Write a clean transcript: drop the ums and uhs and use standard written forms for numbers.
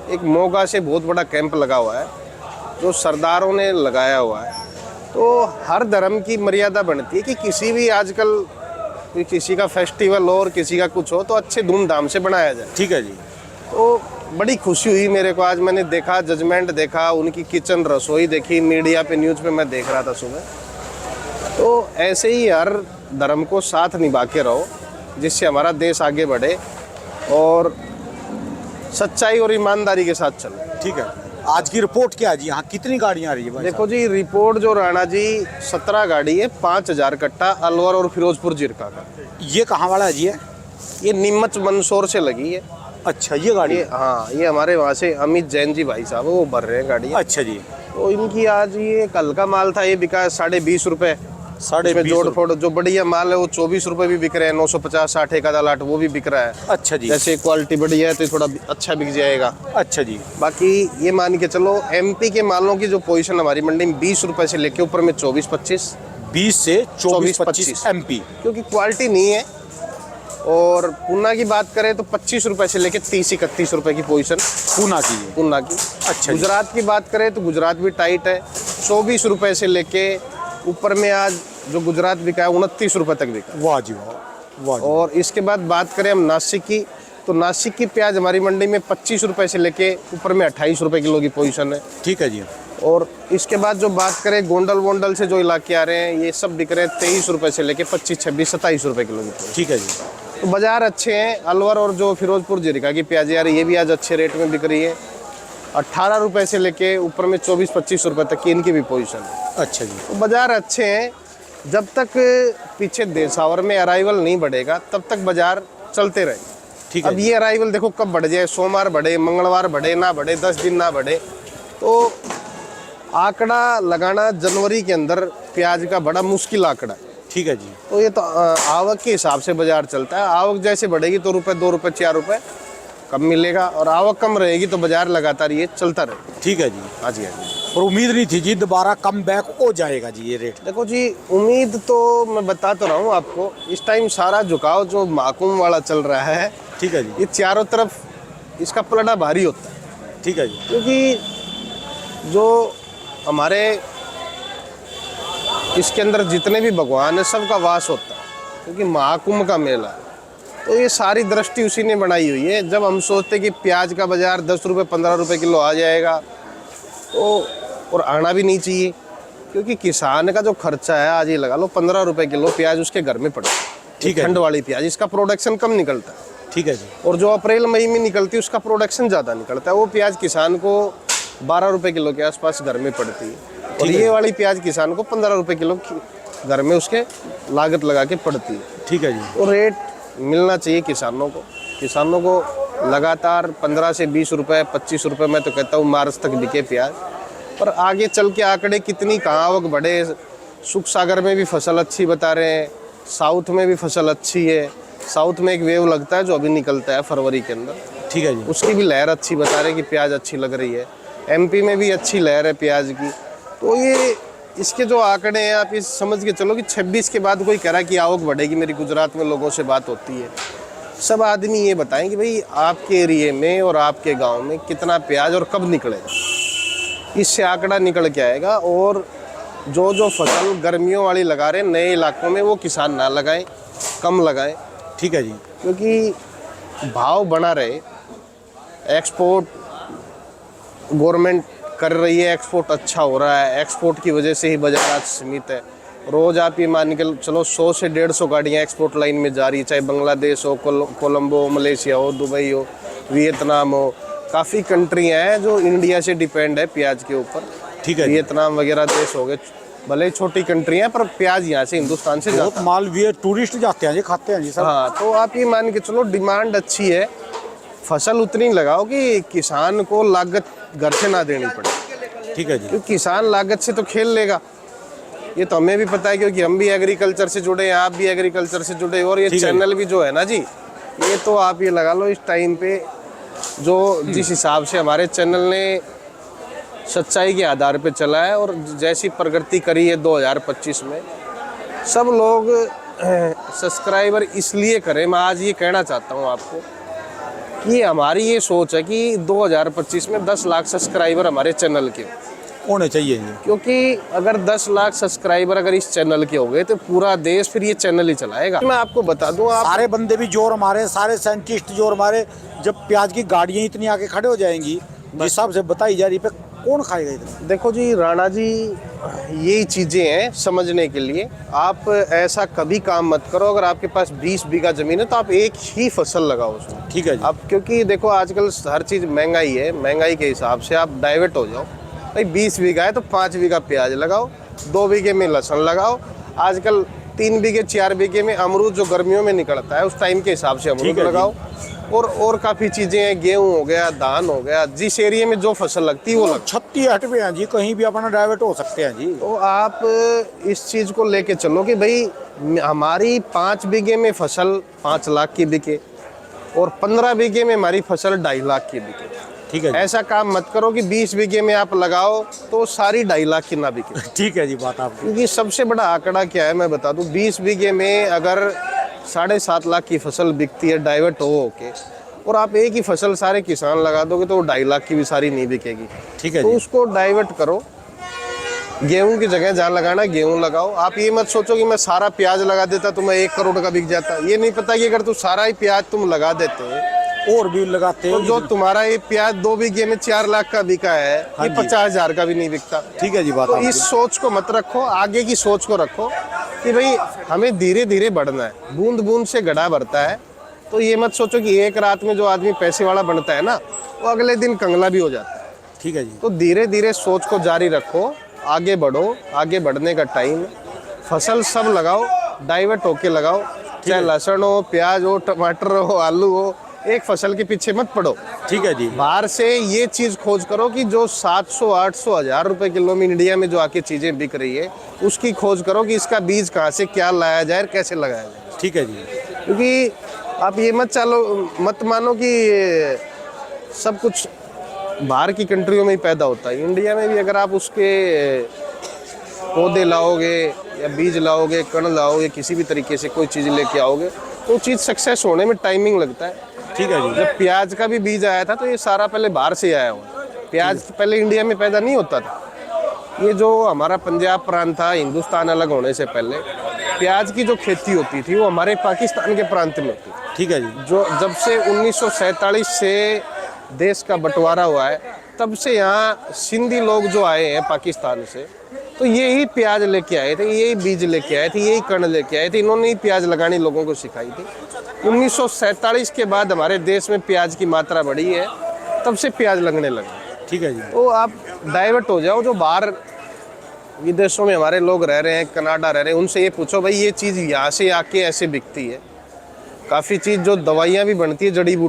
एक मोगा से बहुत बड़ा कैंप लगा हुआ है जो सरदारों ने लगाया हुआ है। तो हर धर्म की मर्यादा बनती है कि किसी भी आजकल किसी का फेस्टिवल हो और किसी का कुछ हो तो अच्छे धूमधाम से बनाया जाए। ठीक है जी। तो बड़ी खुशी हुई मेरे को, आज मैंने देखा, जजमेंट देखा, उनकी किचन रसोई देखी, मीडिया पे न्यूज़ पे मैं देख रहा था सुबह। तो ऐसे ही हर धर्म को साथ निभा के रहो जिससे हमारा देश आगे बढ़े और सच्चाई और ईमानदारी के साथ चले। ठीक है, आज की रिपोर्ट क्या है जी? यहाँ कितनी गाड़ियाँ आ रही है भाई? देखो जी, रिपोर्ट जो राणा जी 17 गाड़ी है, 5000 कट्टा अलवर और फिरोजपुर जिरका का। ये कहाँ वाला है जी? ये नीमच मंदसौर से लगी है। अच्छा, ये गाड़ी? हाँ, ये हमारे वहाँ से अमित जैन जी भाई साहब वो भर रहे हैं गाड़ी। अच्छा जी। तो इनकी आज ये कल का माल था, ये बिका 20.5 रुपये। 20.5 जोड़ फोड़ जो बढ़िया माल है वो 24 रुपये भी बिक रहे हैं, 950-60 एक आधा लाट वो भी बिक रहा है। अच्छा जी। जैसे क्वालिटी बढ़िया है तो थोड़ा अच्छा बिक जाएगा। अच्छा जी। बाकी ये मान के चलो एमपी के मालों की जो पोजीशन हमारी मंडी में 20 रुपये से लेके ऊपर में 24-25। 20 से 24-25 एमपी, क्योंकि क्वालिटी नहीं है। और पूना की बात करें तो 25 रुपये से लेके 30-31 रुपये की पोजीशन पूना की। पूना की। अच्छा। गुजरात की बात करें तो गुजरात भी टाइट है, 24 रुपये से लेके ऊपर में आज जो गुजरात बिका है 29 रुपये तक बिका। वाह जी वाह, वाह जी। और इसके बाद बात करें हम नासिक की, तो नासिक की प्याज हमारी मंडी में 25 रुपये से लेके ऊपर में 28 रुपये किलो की पोजीशन है। ठीक है जी। और इसके बाद जो बात करें गोंडल वोंडल से जो इलाके आ रहे हैं, ये सब बिक रहे हैं 23 रुपये से लेके 25, 26, 27 रुपये किलो की। ठीक है जी। तो बाजार अच्छे हैं। अलवर और जो फिरोजपुर जिरका की प्याज आ रही है ये भी आज अच्छे रेट में बिक रही है। 18 रुपये से लेके ऊपर में 24-25 रुपये तक की इनकी भी पोजीशन है। अच्छा जी। तो बाजार अच्छे हैं। जब तक पीछे देशावर में अराइवल नहीं बढ़ेगा तब तक बाजार चलते रहेंगे। ठीक है। अब ये अराइवल देखो कब बढ़ जाए, सोमवार बढ़े, मंगलवार बढ़े, ना बढ़े, 10 दिन ना बढ़े, तो आंकड़ा लगाना जनवरी के अंदर प्याज का बड़ा मुश्किल आंकड़ा है। ठीक है जी। तो ये तो आवक के हिसाब से बाजार चलता है। आवक जैसे बढ़ेगी तो रुपये 2 रुपये 4 रुपये कम मिलेगा, और आवक कम रहेगी तो बाजार लगातार ये चलता रहेगा। ठीक है जी। हाँ जी, हाँ जी। और उम्मीद नहीं थी जी दोबारा कम बैक हो जाएगा जी ये रेट? देखो जी, उम्मीद तो मैं बता तो रहा हूँ आपको, इस टाइम सारा झुकाव जो महाकुंभ वाला चल रहा है, ठीक है जी, ये चारों तरफ इसका पलड़ा भारी होता है। ठीक है जी। क्योंकि जो हमारे इसके अंदर जितने भी भगवान है सबका वास होता है, क्योंकि महाकुंभ का मेला है। तो ये सारी दृष्टि उसी ने बनाई हुई है। जब हम सोचते कि प्याज का बाजार 10 रुपये 15 रुपये किलो आ जाएगा, तो और आना भी नहीं चाहिए, क्योंकि किसान का जो खर्चा है आज ये लगा लो 15 रुपये किलो प्याज उसके घर में पड़ता है। ठीक है। ठंड वाली प्याज, इसका प्रोडक्शन कम निकलता है। ठीक है जी। और जो अप्रैल मई में निकलती है उसका प्रोडक्शन ज़्यादा निकलता है। वो प्याज किसान को 12 रुपये किलो के आसपास घर में पड़ती है, और ये वाली प्याज किसान को 15 रुपये किलो घर में उसके लागत लगा के पड़ती है। ठीक है जी। तो रेट मिलना चाहिए किसानों को। किसानों को लगातार 15 से 20 रुपये 25 रुपये मैं तो कहता हूँ मार्च तक बिके प्याज। पर आगे चल के आंकड़े कितनी कहाँ आवक बढ़े। सुख सागर में भी फसल अच्छी बता रहे हैं, साउथ में भी फसल अच्छी है। साउथ में एक वेव लगता है जो अभी निकलता है फरवरी के अंदर, ठीक है जी, उसकी भी लहर अच्छी बता रहे हैं कि प्याज अच्छी लग रही है। एमपी में भी अच्छी लहर है प्याज की। तो ये इसके जो आंकड़े हैं आप ये समझ के चलो कि 26 के बाद कोई कह रहा है कि आवक बढ़ेगी। मेरी गुजरात में लोगों से बात होती है, सब आदमी ये बताएं कि भाई आपके एरिए में और आपके गांव में कितना प्याज और कब निकलेगा, इससे आंकड़ा निकल के आएगा। और जो जो फसल गर्मियों वाली लगा रहे हैं नए इलाकों में वो किसान ना लगाएं, कम लगाएं। ठीक है जी, क्योंकि भाव बना रहे। एक्सपोर्ट गवर्नमेंट कर रही है, एक्सपोर्ट अच्छा हो रहा है, एक्सपोर्ट की वजह से ही बाजार आज सीमित है। रोज़ आप ये मान के चलो 100 से 150 गाड़ियाँ एक्सपोर्ट लाइन में जा रही है, चाहे बांग्लादेश हो, कोलंबो, मलेशिया हो, दुबई हो, वियतनाम हो। काफ़ी कंट्रियाँ हैं जो इंडिया से डिपेंड है प्याज के ऊपर। ठीक है, वियतनाम वगैरह देश हो गए, भले छोटी कंट्री हैं पर प्याज यहाँ से हिंदुस्तान से जाता है। माल भी टूरिस्ट जाते हैं जी, खाते हैं जी सब। हाँ, तो आप ये मान के चलो डिमांड अच्छी है। फसल उतनी लगाओ कि किसान को लागत घर से ना देनी पड़े। ठीक है जी, क्योंकि किसान लागत से तो खेल लेगा, ये तो हमें भी पता है, क्योंकि हम भी एग्रीकल्चर से जुड़े हैं, आप भी एग्रीकल्चर से जुड़े, और ये चैनल भी जो है ना जी, ये तो आप ये लगा लो इस टाइम पे जो जिस हिसाब से हमारे चैनल ने सच्चाई के आधार पे चला है और जैसी प्रगति करी है 2025 में, सब लोग सब्सक्राइबर इसलिए करें। मैं आज ये कहना चाहता हूँ आपको ये हमारी ये सोच है कि 2025 में 10 लाख सब्सक्राइबर हमारे चैनल के, होने चाहिए जी। क्योंकि अगर 10 लाख सब्सक्राइबर अगर इस चैनल के हो गए तो पूरा देश फिर ये चैनल ही चलाएगा। मैं आपको बता दूं, आप सारे बंदे भी जोर मारे, सारे साइंटिस्ट जोर मारे, जब प्याज की गाड़ियाँ इतनी आके खड़े हो जाएंगी जिस हिसाब से बताई जा रही, पे कौन खाएगा इतना? देखो जी राणा जी, यही चीज़ें हैं समझने के लिए। आप ऐसा कभी काम मत करो, अगर आपके पास 20 बीघा ज़मीन है तो आप एक ही फसल लगाओ उसमें। ठीक है जी। अब क्योंकि देखो आजकल हर चीज़ महंगाई है, महंगाई के हिसाब से आप डाइवर्ट हो जाओ। भाई 20 बीघा है तो 5 बीघा प्याज लगाओ, 2 बीघे में लहसुन लगाओ। आजकल 3 बीघे 4 बीघे में अमरूद जो गर्मियों में निकलता है उस टाइम के हिसाब से अमरूद लगाओ। और काफ़ी चीज़ें हैं, गेहूँ हो गया, धान हो गया, जिस एरिया में जो फसल लगती है वो लगती 36 पे हैं जी, कहीं भी अपना डाइवर्ट हो सकते हैं जी। है। तो आप इस चीज़ को लेके चलो कि भाई हमारी 5 बीघे में फसल 5 लाख की बिके और 15 बीघे में हमारी फसल 2.5 लाख की बिके। ठीक है जी। ऐसा काम मत करो कि 20 बीघे में आप लगाओ तो सारी 2.5 लाख की ना बिके। ठीक है जी, बात आपकी। क्योंकि सबसे बड़ा आंकड़ा क्या है मैं बता दूं, 20 बीघे में अगर 7.5 लाख की फसल बिकती है डाइवर्ट हो के, और आप एक ही फसल सारे किसान लगा दोगे तो 2.5 लाख की भी सारी नहीं बिकेगी। ठीक है तो जी। उसको डाइवर्ट करो, गेहूं की जगह जहाँ लगाना गेहूं लगाओ। आप ये मत सोचो कि मैं सारा प्याज लगा देता तो मैं 1 करोड़ का बिक जाता। ये नहीं पता कि अगर तू सारा ही प्याज तुम लगा देते और भी लगाते तो हैं जो तुम्हारा ये प्याज 2 बीघे में 4 लाख का बिका है, हाँ ये जी। 50,000 का भी नहीं बिकता। ठीक है जी, बात तो आपकी। इस सोच को मत रखो, आगे की सोच को रखो कि भाई हमें धीरे धीरे बढ़ना है, बूंद बूंद से घड़ा भरता है। तो ये मत सोचो कि एक रात में जो आदमी पैसे वाला बनता है ना, वो अगले दिन कंगला भी हो जाता है। ठीक है जी। तो धीरे धीरे सोच को जारी रखो, आगे बढ़ो, आगे बढ़ने का टाइम। फसल सब लगाओ, डाइवर्ट होके लगाओ, चाहे लहसुन हो, प्याज हो, टमाटर हो, आलू हो, एक फसल के पीछे मत पड़ो। ठीक है जी। बाहर से ये चीज़ खोज करो कि जो 700, 800, 1000 रुपए किलो में इंडिया में जो आके चीज़ें बिक रही है, उसकी खोज करो कि इसका बीज कहाँ से क्या लाया जाए और कैसे लगाया जाए। ठीक है जी। क्योंकि आप ये मत मानो कि सब कुछ बाहर की कंट्रियों में ही पैदा होता है। इंडिया में भी अगर आप उसके पौधे लाओगे या बीज लाओगे, कण लाओगे, किसी भी तरीके से कोई चीज़ लेके आओगे तो चीज़ सक्सेस होने में टाइमिंग लगता है। ठीक है जी। जब प्याज का भी बीज आया था तो ये सारा पहले बाहर से आया हुआ। प्याज पहले इंडिया में पैदा नहीं होता था। ये जो हमारा पंजाब प्रांत था, हिंदुस्तान अलग होने से पहले प्याज की जो खेती होती थी वो हमारे पाकिस्तान के प्रांत में होती थी। ठीक है जी। जो जब से 1947 से देश का बंटवारा हुआ है, तब से यहाँ सिंधी लोग जो आए हैं पाकिस्तान से, तो यही प्याज लेके आए थे, यही बीज लेके आए थे, यही कण लेके आए थे। इन्होंने ही प्याज लगानी लोगों को सिखाई थी। 1947 के बाद हमारे देश में प्याज की मात्रा बढ़ी है, तब से प्याज लगने लगे। ठीक है जी। तो आप डाइवर्ट हो जाओ, जो बाहर विदेशों में हमारे लोग रह रहे हैं, कनाडा रह रहे हैं, उनसे ये पूछो भाई ये चीज़ यहाँ से आके ऐसे बिकती है। काफ़ी चीज़ जो दवाइयाँ भी बनती है जड़ी बूटी